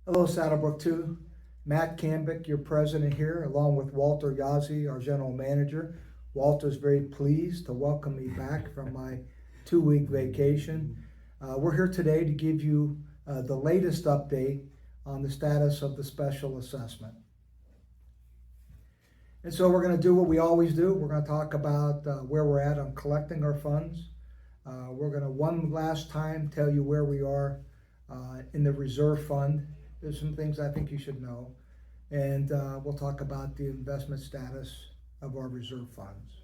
Hello, Saddlebrook 2. Matt Cambick, your president here, along with Walter Yazzie, our general manager. Walter's very pleased to welcome me back from my 2-week vacation. We're here today to give you the latest update on the status of the special assessment. And so we're going to do what we always do. We're going to talk about where we're at on collecting our funds. We're going to one last time tell you where we are in the reserve fund. There's some things I think you should know. And we'll talk about the investment status of our reserve funds.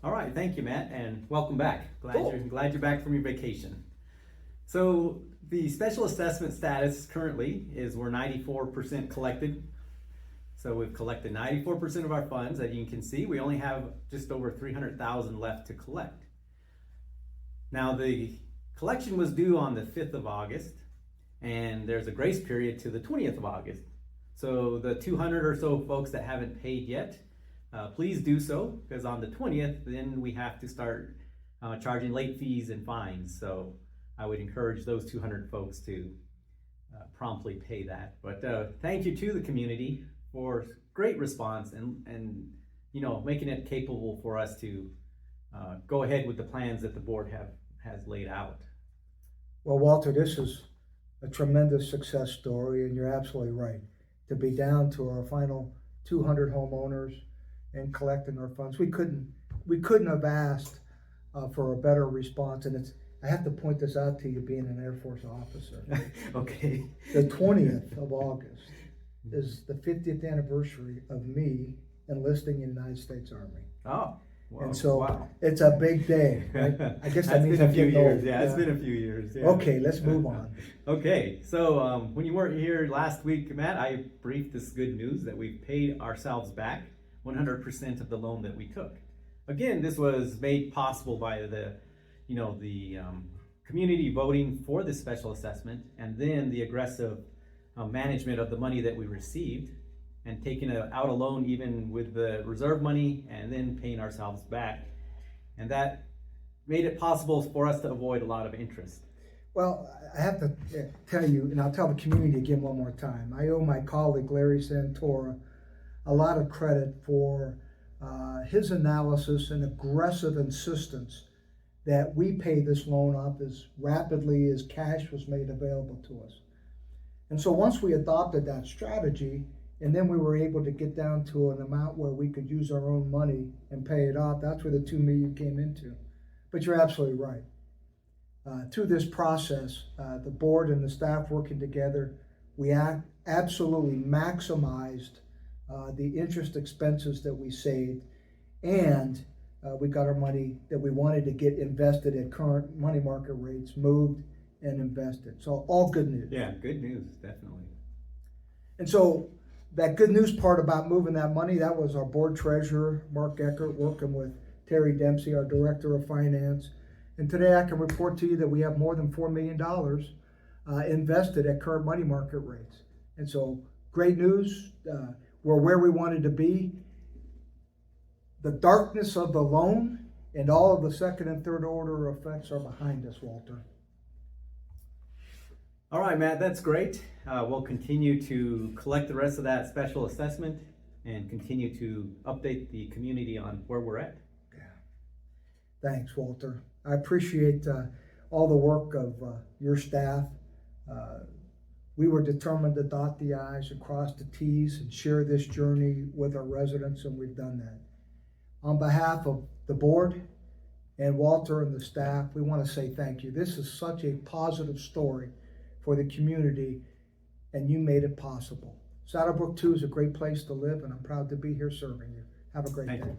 All right, thank you, Matt, and welcome back. Cool. Glad you're back from your vacation. So the special assessment status currently is we're 94% collected. So we've collected 94% of our funds. As you can see, we only have just over 300,000 left to collect. Now the collection was due on the 5th of August, and there's a grace period to the 20th of August. So the 200 or so folks that haven't paid yet, please do so, because on the 20th, then we have to start charging late fees and fines. So I would encourage those 200 folks to promptly pay that. But thank you to the community for great response and making it capable for us to go ahead with the plans that the board has laid out. Well, Walter, this is a tremendous success story, and you're absolutely right. To be down to our final 200 homeowners and collecting our funds, we couldn't have asked for a better response. And I have to point this out to you, being an Air Force officer. Okay. The 20th of August is the 50th anniversary of me enlisting in the United States Army. Oh. Well, and so wow. It's a big day, right? I guess that means been a few getting years. old. Yeah, it's been a few years. Yeah. Okay, let's move on. Okay, so when you weren't here last week, Matt, I briefed this good news that we've paid ourselves back 100% of the loan that we took. Again, this was made possible by the community voting for this special assessment, and then the aggressive management of the money that we received, and taking out a loan even with the reserve money and then paying ourselves back. And that made it possible for us to avoid a lot of interest. Well, I have to tell you, and I'll tell the community again one more time, I owe my colleague Larry Santora a lot of credit for his analysis and aggressive insistence that we pay this loan off as rapidly as cash was made available to us. And so once we adopted that strategy, and then we were able to get down to an amount where we could use our own money and pay it off, that's where the $2 million came into. But you're absolutely right. Through this process, the board and the staff working together, we absolutely maximized the interest expenses that we saved, and we got our money that we wanted to get invested at current money market rates moved and invested. So all good news. Yeah, good news, definitely. And so that good news part about moving that money, that was our board treasurer, Mark Eckert, working with Terry Dempsey, our director of finance. And today I can report to you that we have more than $4 million invested at current money market rates. And so great news. We're where we wanted to be. The darkness of the loan and all of the second and third order effects are behind us, Walter. All right, Matt, that's great. We'll continue to collect the rest of that special assessment and continue to update the community on where we're at. Yeah. Thanks, Walter. I appreciate all the work of your staff. We were determined to dot the I's and cross the T's and share this journey with our residents, and we've done that. On behalf of the board and Walter and the staff, we want to say thank you. This is such a positive story for the community, and you made it possible. Saddlebrook 2 is a great place to live, and I'm proud to be here serving you. Have a great day. Thank you.